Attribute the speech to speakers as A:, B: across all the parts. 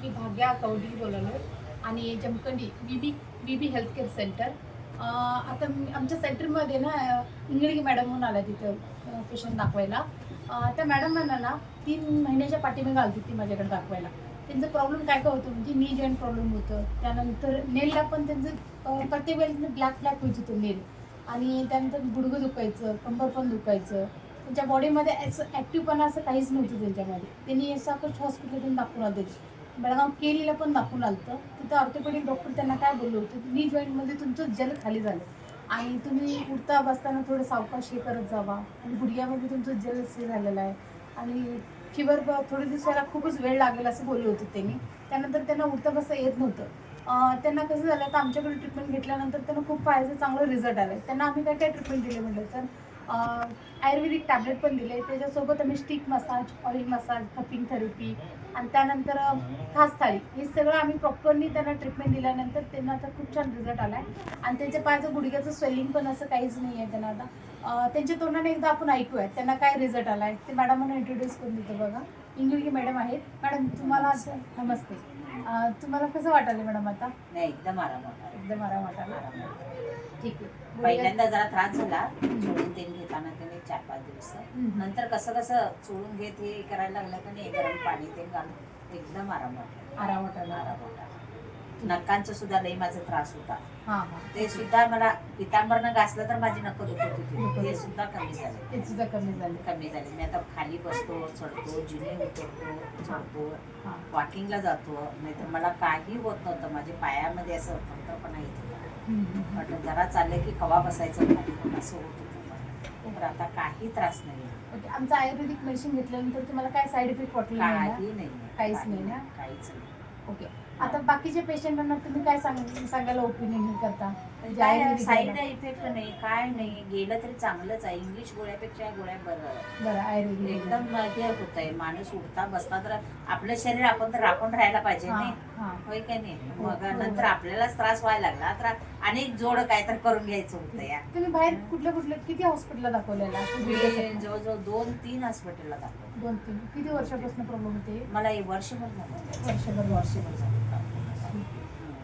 A: मी भाग्या कवडी बोलालो आणि Jamkhandi BB health care centre. आता आमच्या सेंटरमध्ये ना इंगळी मॅडम म्हणून आल्या तिथं पेशंट दाखवायला. त्या मॅडमांना ना 3 महिन्याच्या पाठीमागे आली ती माझ्याकडे दाखवायला. त्यांचं प्रॉब्लेम काय काय होतं म्हणजे नी जॉईंट प्रॉब्लेम होतं. त्यानंतर नेलला पण त्यांचं प्रत्येक वेळेला ब्लॅक होत होतं नेल. आणि त्यानंतर गुडघं दुखायचं, कंबर पण दुखायचं. त्यांच्या बॉडीमध्ये असं ॲक्टिव्हपणा असं काहीच नव्हतं त्यांच्यामध्ये. त्यांनी साकच हॉस्पिटलमधून दाखवून आलं. बेळगाव केलीला पण दाखवून आलं होतं. तिथं ऑर्थोपेडिक डॉक्टर त्यांना काय बोललो होतं, नी जॉईंटमध्ये तुमचं जल खाली झालं आणि तुम्ही उठता बसताना थोडं सावकाश हे करत जावा आणि गुडघ्यामध्ये तुमचं जल हे झालेलं आहे आणि फिवर थोडे दिवसाला खूपच वेळ लागेल असं बोलले होते त्यांनी. त्यानंतर त्यांना उठता बसता येत नव्हतं. त्यांना कसं झालं तर आमच्याकडे ट्रीटमेंट घेतल्यानंतर त्यांना खूप पायाचं चांगलं रिझल्ट आलं आहे. त्यांना आम्ही काय काय ट्रीटमेंट दिले म्हटलं तर आयुर्वेदिक टॅबलेट पण दिले. त्याच्यासोबत आम्ही stick massage, oil massage, cupping therapy आणि त्यानंतर खास थाळी हे सगळं आम्ही प्रॉपरली त्यांना ट्रीटमेंट दिल्यानंतर त्यांना आता खूप छान रिझल्ट आला आहे. आणि त्यांच्या पायाचं गुडघ्याचं स्वेलिंग पण असं काहीच नाही आहे त्यांना आता. त्यांच्या तोंडाने एकदा आपण ऐकूया त्यांना काय रिझल्ट आला आहे ते मॅडमांना इंट्रोड्यूस करून देतो. बघा, इंगळगी मॅडम आहेत. मॅडम तुम्हाला असं नमस्ते. तुम्हाला कसं वाटायला मॅडम आता?
B: नाही, एकदम आराम वाटला.
A: एकदम आराम वाटायला. ठीक आहे.
B: पहिल्यांदा जरा त्रास झाला चोळून तेल घेताना त्याने 4-5 दिवस. नंतर कसं कसं चोळून घेत हे करायला लागलं का नाही, गरम पाणी ते घालून एकदम आराम वाटला.
A: आराम वाटायला.
B: आराम वाटला. नखांचा सुद्धा लई माझा त्रास होता.
A: हां
B: ते सुद्धा मला पितांबरनं घासलं तर माझी नखं दुखत होती. ते सुद्धा कमी झाले.
A: ते सुद्धा कमी झाले.
B: कमी झाले. मी आता खाली बसतो, चढतो, जिने उतरतो, चढतो,
A: हां
B: वॉकिंगला जातो. नाहीतर मला काही होत नव्हतं. माझ्या पायामध्ये असं थरथरपणा येत होता. म्हटलं जरा चाललं की कवा बसायचं खाली असं होत होतं. पण आता काही त्रास नाही.
A: ओके. आमचं आयुर्वेदिक मेडिसिन घेतल्यानंतर तुम्हाला काय साईड इफेक्ट वाटले नाही ना?
B: काही नाही.
A: काहीच नाही ना?
B: काहीच नाही.
A: ओके. आता बाकीच्या पेशंटांना तुम्ही काय सांगायला ओपिनियन करता? जे
B: काय
A: आयुर्वेदिक
B: साईड
A: आहे.
B: इफेक्ट नाही, काय नाही. गेलं तरी चांगलंच आहे. इंग्लिश गोळ्यापेक्षा गोळ्या बरं
A: बरं आयुर्वेदिक
B: एकदम हे होत आहे. माणूस उठता बसता तर आपलं शरीर आपण तर राखून राहायला पाहिजे नाही, होय काय नाही. मग नंतर आपल्यालाच त्रास व्हायला लागला तर अनेक जोड काय तर करून घ्यायचं होतं. या
A: तुम्ही बाहेर कुठल्या किती हॉस्पिटलला दाखवलेला?
B: जवळजवळ 2-3 हॉस्पिटलला दाखवलं.
A: 2-3 किती वर्षापासून प्रॉब्लेम होते?
B: मला हे वर्षभर झालं.
A: वर्षभर
B: झालं.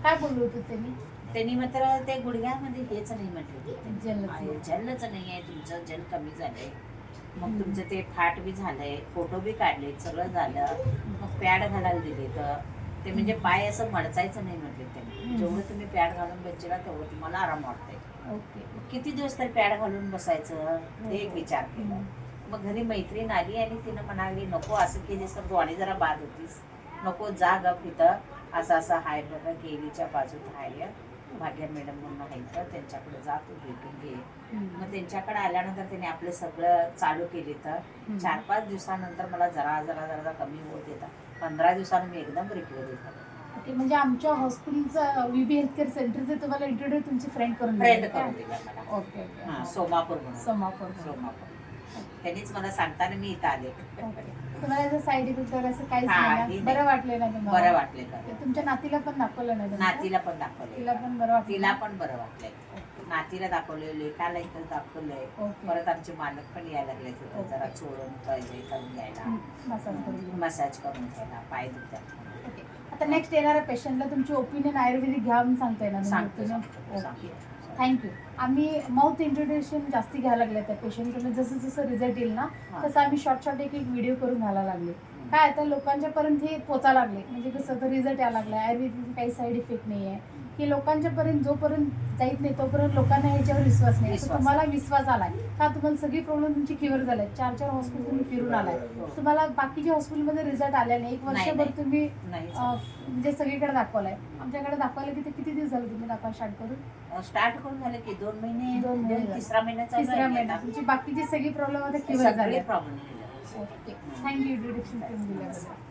A: काय बोललो होते त्यांनी?
B: त्यांनी मात्र ते गुडघ्यामध्ये हेच नाही म्हटलं, जलच नाही आहे तुमचं, जल कमी झालंय. मग तुमचं ते फाट बी झालंय, फोटो बी काढले, सगळं झालं. मग पॅड घालायला दिले तर ते म्हणजे पाय असं मडचायचं नाही म्हटले त्यांनी. जेवढं तुम्ही पॅड घालून बसला तेवढं तुम्हाला आराम वाटतंय.
A: ओके.
B: किती दिवस तरी पॅड घालून बसायचं ते एक विचार केला. मग घरी मैत्रीण आली आणि तिनं म्हणाली नको असं केलीस तर डोळी जरा बाद होतीस, नको जा गप इथं असं असं हाय बघा केलीच्या बाजूत हाय भाग्या मॅडम म्हणून आहे तर त्यांच्याकडे जा तू भेटून घे. मग त्यांच्याकडे आल्यानंतर त्यांनी आपलं सगळं चालू केले तर 4-5 दिवसानंतर मला जरा जरा जरा कमी होत येतात. 15 दिवसानं मी एकदम रिकव्हरी झाले.
A: ओके. म्हणजे आमच्या हॉस्पिटलचं बीबी हेल्थ केअर सेंटरचे तुम्हाला इंट्रोड्यूस तुमची फ्रेंड करून
B: दिला
A: ओके
B: मला.
A: ओके.
B: सोमापूर म्हणून.
A: सोमापूर.
B: त्यांनीच मला सांगताना मी इथं आले.
A: तुम्हाला असं साईड इफेक्ट वगैरे असं काहीच नाही? बरं वाटले ना तुम्हाला?
B: बरं वाटले.
A: तुमच्या नातीला पण दाखवलं ना?
B: नातीला पण दाखवलं.
A: तिला पण बरं वाटलं?
B: तिला पण बरं वाटलंय. नातीला दाखवलंय, लेकाला इथं दाखवलंय. परत आमचे मालक पण यायला लागले तिथं जरा चोळून करून घ्यायला, मसाज करून घ्यायला, पाय दुखतात.
A: आता नेक्स्ट येणाऱ्या पेशंटला तुमची ओपिनियन आयुर्वेदिक घ्या म्हणून सांगताय ना?
B: सांगतो.
A: थँक्यू. आम्ही माउथ इंट्रोडक्शन जास्ती घ्यायला लागले त्या पेशंटकडून. जसं जसं रिझल्ट येईल ना तसं आम्ही शॉर्ट एक व्हिडिओ करून घ्यायला लागले. काय आता लोकांच्यापर्यंत हे पोचायला लागले म्हणजे कसं तर रिझल्ट यायला लागला. आयुर्वेदिक काही साईड इफेक्ट नाही आहे की लोकांच्यापर्यंत जोपर्यंत जाईत नाही तोपर्यंत लोकांना ह्याच्यावर विश्वास नाही. तुम्हाला विश्वास आलाय का? तुम्हाला सगळी प्रॉब्लेम तुमची क्लिअर झालाय. 4 हॉस्पिटल तुम्ही फिरून आलाय. तुम्हाला बाकीच्या हॉस्पिटलमध्ये रिझल्ट आले नाही. 1 वर्षभर तुम्ही म्हणजे सगळीकडे दाखवलाय. आमच्याकडे दाखवायला किती दिवस झाले तुम्ही दाखवा
B: स्टार्ट करून झाले की 2 महिने. तिसरा महिना
A: तुमची बाकीची सगळी प्रॉब्लेम आता क्लिअर झाले.
B: प्रॉब्लेम.
A: ओके. थँक्यू इंट्रोडक्शन करून दिल्याबद्दल.